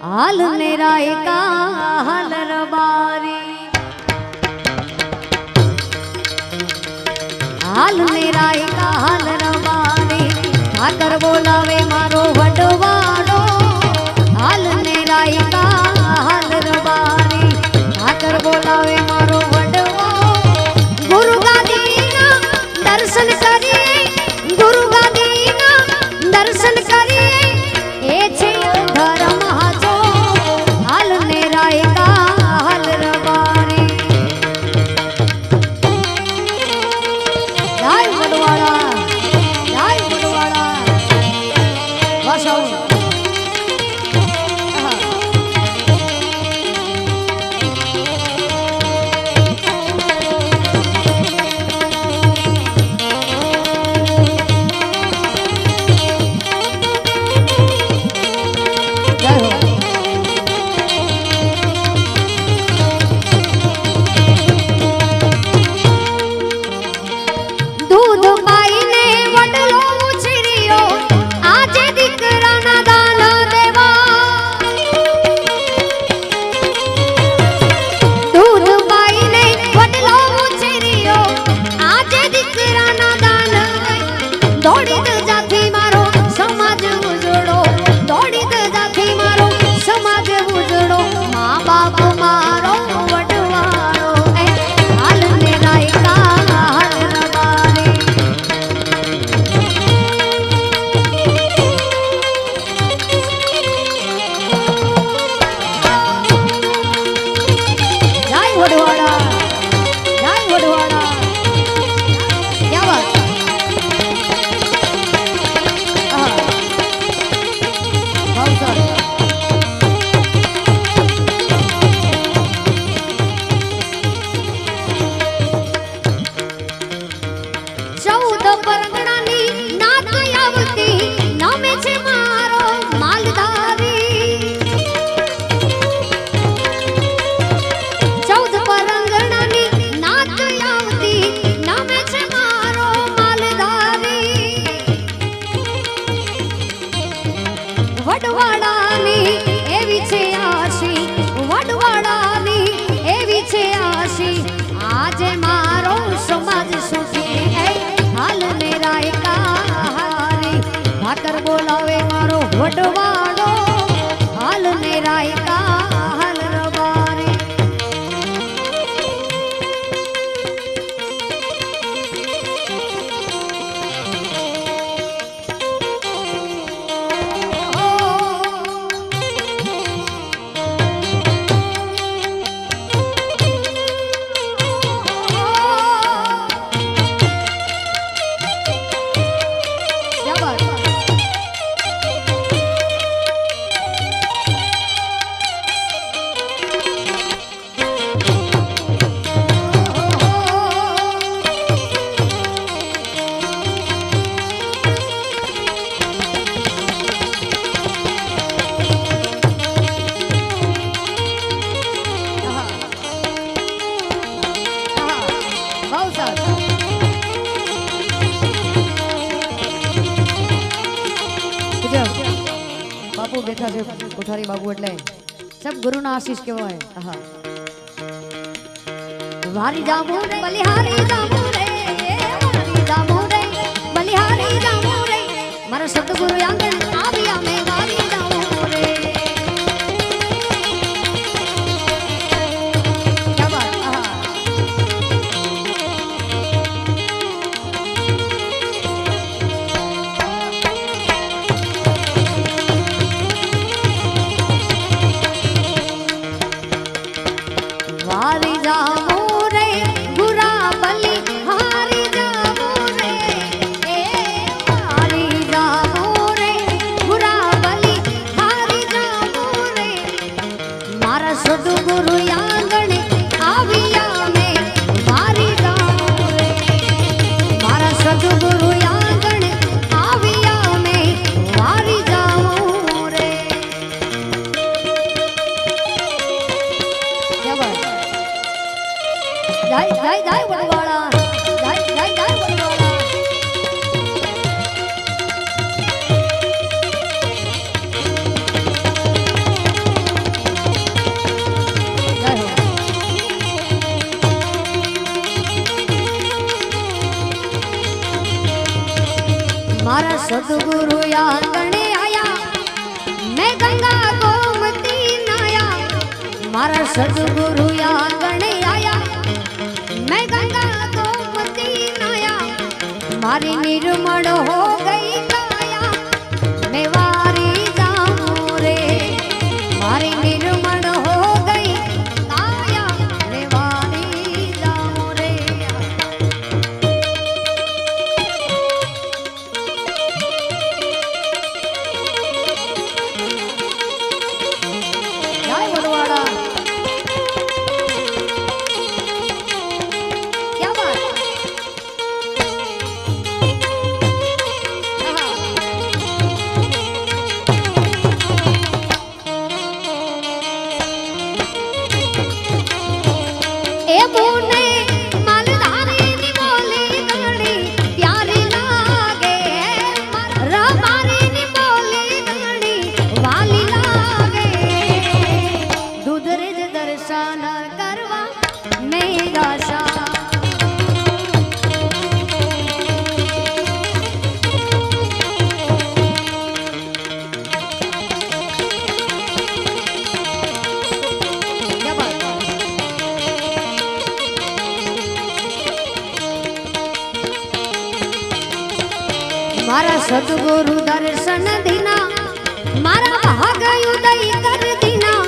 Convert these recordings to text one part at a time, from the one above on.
हाल निराय का हाल रबारी हाल निराय का हाल रबारी ठाकर बोलावे मारो वडवाड़ो हाल निराय का हाल रबारी ठाकर बोलावे मारो वडवाड़ो गुरु गादीना दर्शन करिए गुरु गादीना दर्शन करिए ए छे धर्म हाजो हाल निराय का हाल रबारी जय वडवाड़ा वासाऊ बोलावे मारो वडवाड़ो हाल निराय का हाल रबारी बापू बैठा છે કોઠારી બાબુ એટલે सब गुरु ना आशीष કહેવાય હા વારી જામુ રે બલિહારી જામુ રે વારી જામુ રે બલિહારી જામુ રે મારા સતગુરુ આંગણ આવ્યા મે વારી જામુ રે क्या बात હા वारी जामो रे गुरा बलि हारी जामो रे ए वारी जामो रे गुरा बलि हारी जामो रे मारा सद्गुरु आंगणे आविया में वारी जामो रे मारा सद्गुरु आंगणे आविया में वारी जामो रे क्या बात जय जय जय वडवाड़ा जय जय जय वडवाड़ा મારા સદગુરુ આંગણે આયા મેં ગંગા ગોમતી નાયા મારી નિર્મળ હો ગઈ કાયા મેં વારી જાઉં રે મારી નિર્મળ હો ગઈ કાયા મેં વારી જાઉં રે જય વડવાડા મારા સદગુરુ દર્શન દીના મારા ભાગ ઉદય કર દીના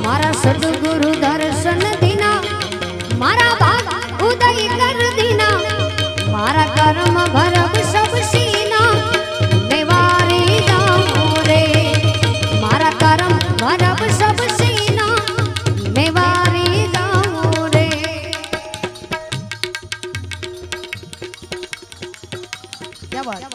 મારા સદગુરુ દર્શન દીના મારા ભાગ ઉદય કર દીના મારા કર્મ ભરબ સબ સીના મેં વારી જાઉં રે મારા કર્મ ભરબ સબ સીના મેં વારી જાઉં રે क्या बात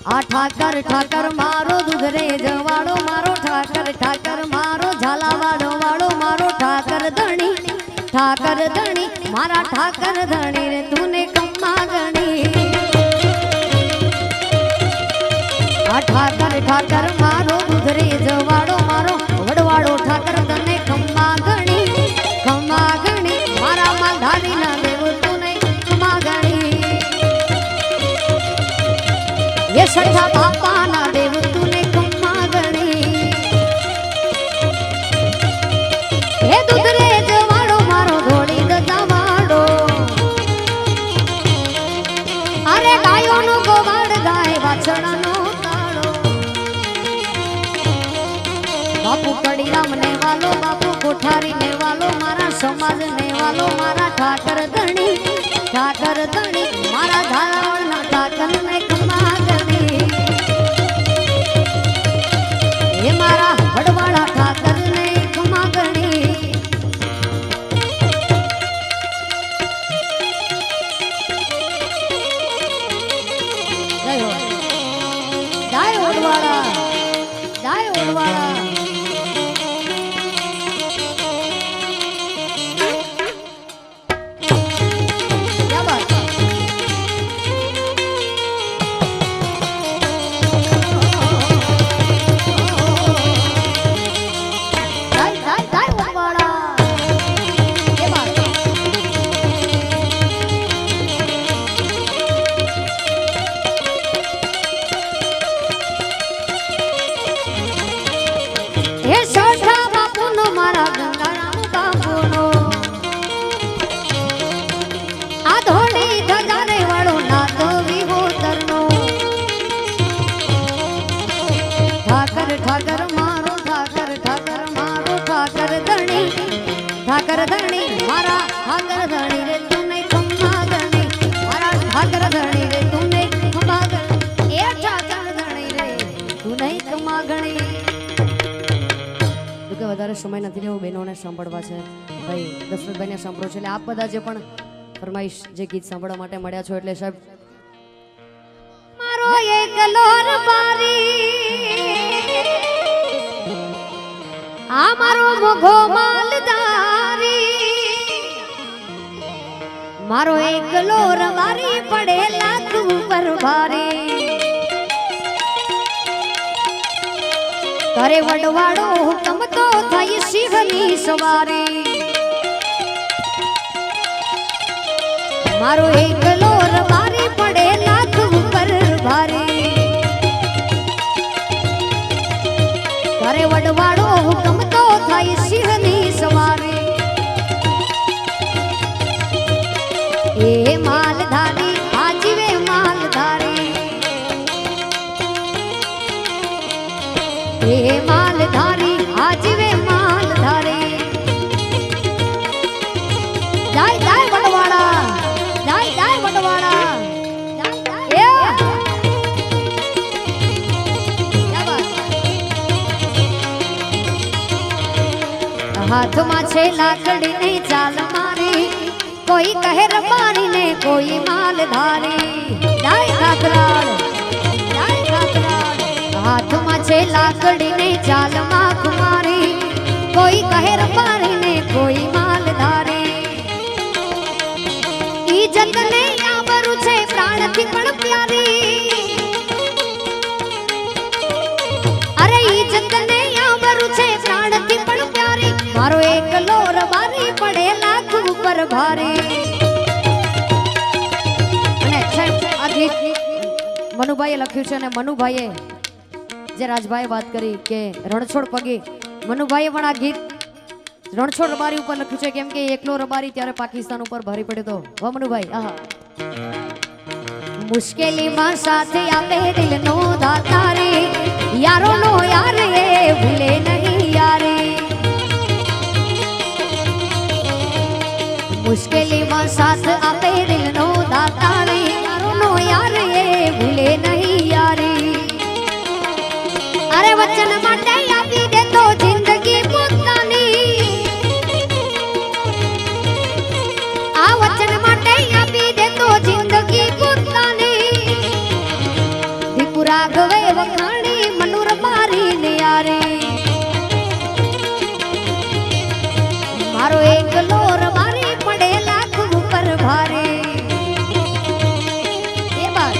આ ઠાકર ઠાકર મારો દુધરે જવાળો મારો ઠાકર ઠાકર મારો ઝાલાવાડો વાળો મારો ઠાકર ધણી મારા ઠાકર ધણી રે તુને કમ્મા ગણી આ ઠાકર ઠાકર મારો દુધરે જવાળો મારો વડવાળો ઠાકર તને ખમ્મા ગણી મારા માલધારી ના દેવ તુને ખમ્મા ગણી ये सठा बापा ना देव तूने खम्मा गणी हे दुधरे जवाड़ो मारो घोड़ी दजावाड़ो अरे गायों नो गोवाड़ गाय वाछड़ा नो ताड़ो बापू कड़ीराम ने वालो बापू कोठारी ने वालो मारा समाज ने वालो मारा ठाकर धणी मारा धारावड़ ना ठाकर ने खम्मा ये मारा वडवाड़ा ठाकर ने खम्मा गणी जय वडवाड़ा ठाकर धणी मारा ठाकर धणी रे तूने खम्मा गणी मारा ठाकर धणी रे तूने खम्मा गणी ए ठाकर धणी रे तूने खम्मा गणी કે વધારે સમય નથી લેવો બહેનોને સાંભળવા છે ભાઈ દશરથભાઈને સાંભળો છે એટલે આપ બધા જે પણ ફરમાઈશ જે ગીત સાંભળવા માટે મળ્યા છો એટલે સાહેબ મારો એક લોર બારી આ મારો મોઘો માલદારી મારો એકલો રવારી પડે લાખ ઉપર ભારી કરે વડવાડો હુકમ તો થઈ સિંહની સવારી મારો એકલો રવારી પડે લાખ ઉપર હાથમાં છે લાકડી ને ચાલ મારી કોઈ કહે રબારી ને કોઈ માલધારી જાય કાકરાળ જાય કાકરાળ હાથમાં છે લાકડી ને ચાલ માં કુમારી કોઈ કહે રબારી ને કોઈ માલધારી ઈજત ને આબરૂ છે પ્રાણથી પણ પ્યારી અરે ઈજત ને આબરૂ છે પ્રાણથી પણ પ્યારી મારો એકલો રબારી પડે લાખ ઉપર ભારે અને આ ગીત મનુભાઈએ લખ્યું છે અને મનુભાઈએ જે રાજભાઈએ વાત કરી કે રણછોડ પગે મનુભાઈએ પણ આ ગીત રણછોડ રબારી ઉપર લખ્યું છે કેમ કે એકલો રબારી ત્યારે પાકિસ્તાન ઉપર ભારી પડ્યો તો વા મનુભાઈ આહા મુશ્કેલીમાં સાથે આપે દિલનો દાતા રે યારો નો યાર એ ભૂલે નહીં યારે મુશ્કેલીમાં સાથ આપે દિલનો દાતા રે યારો નો યાર એ ભૂલે નહીં યારે અરે વચન માટે આપી દે તો જિંદગી પોતાની આ વચન માટે આપી દે તો જિંદગી પોતાની દીકુ રાઘવે વખાણી મનુ રબારી ને યારે મારો એકલો રબારી પડે લાખ ઉપર ભારે એ બાત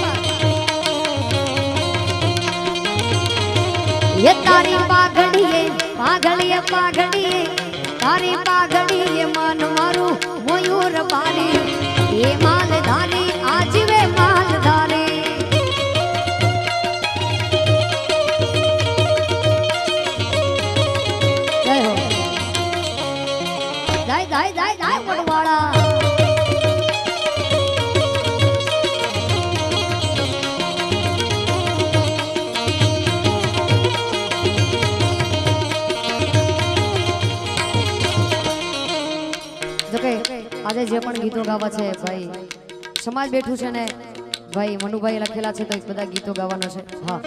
ये तारी पाघड़िए पाघड़िए पाघड़िए तारी पाघड़िए मन मारू मयूर बारी ये मालधारी आज वे मालधारी जय हो जय जय जय जय वडवाड़ा આજે જે પણ ગીતો ગાવા છે ભાઈ સમાજ બેઠું છે ને ભાઈ મનુભાઈ લખેલા છે તો બધા ગીતો ગાવાનો છે હા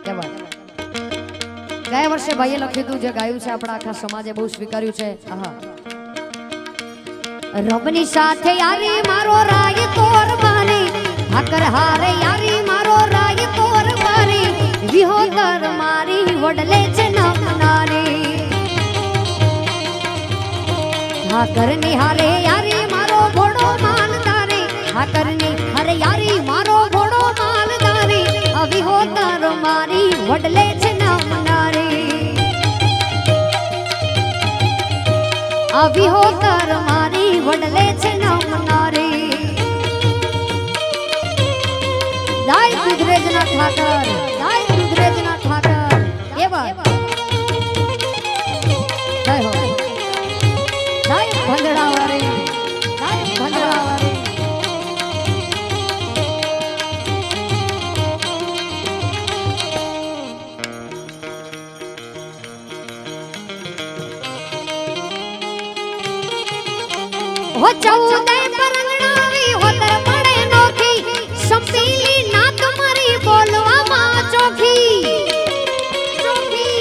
કે વાત ગયા વર્ષે ભાઈએ લખ્યું હતું જે ગાયું છે આપણા આખા સમાજે બહુ સ્વીકાર્યું છે હા રબની સાથે યારી મારો રાય તોર માને હાકર હારે યારી મારો રાય તોર માને વિહોતર મારી વડલે છે નમનારી હાકર ની હારે યારી મારો ઘોડો માલધારે હાકર ની હારે યારી મારો ઘોડો માલધારે વિહોતર મારી વડલે છે નમનારી વિહોતર મારી વડલે છે નમનારી દાય દુધરેજના ઠાકર દાય દુધરેજના ઠાકર એવા જય હો દાય ભંડરાવાળી દાય ભંડરાવાળી हो चौदह परंगणावी होतर पड़े नोखी संपीली ना तुम्हारी बोलवा मां चोखी चोखी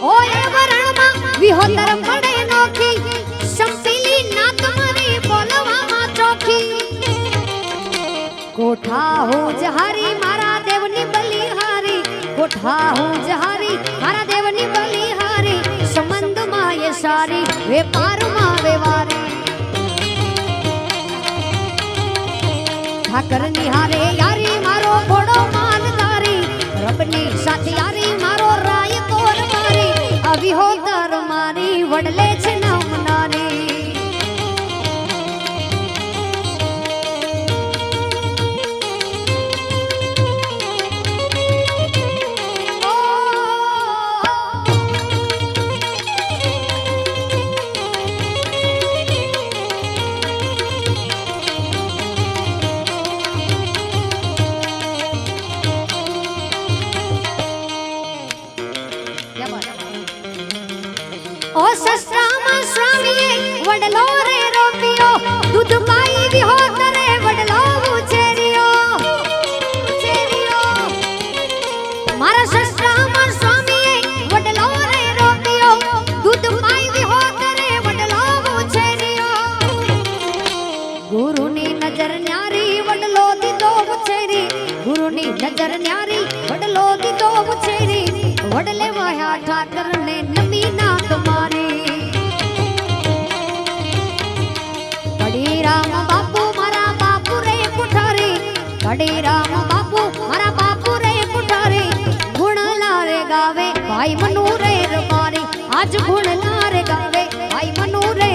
ओ ए वरण मां विहोतर पड़े नोखी संपीली ना तुम्हारी बोलवा मां चोखी कोठा हो जहारी मारा देवनी बलिहारी कोठा हो जहारी मारा देवनी बलिहारी संबंध मां ये सारी वेपार मां वेवारी ઠાકર ની હારે યારી મારો ઘોડો માલધારી રબની સાથે યારી મારો રાય તોર મારી અવિહોતર મારી વડલે છે નમનારી ओ सस्ता ઉછેરી ગુરુની નજર ન્યારી વડલો દીધો ઉછેરી વડલે વાયા ઠાકરને નમી ના તમારી કડી રામ બાપુ મારા બાપુ રે કુઠારી કડી રામ બાપુ મારા બાપુ રે કુઠારી ગુણ લારે ગાવે ભાઈ મનુ રે રમારી આજ ગુણ લારે ગાવે ભાઈ મનુ રે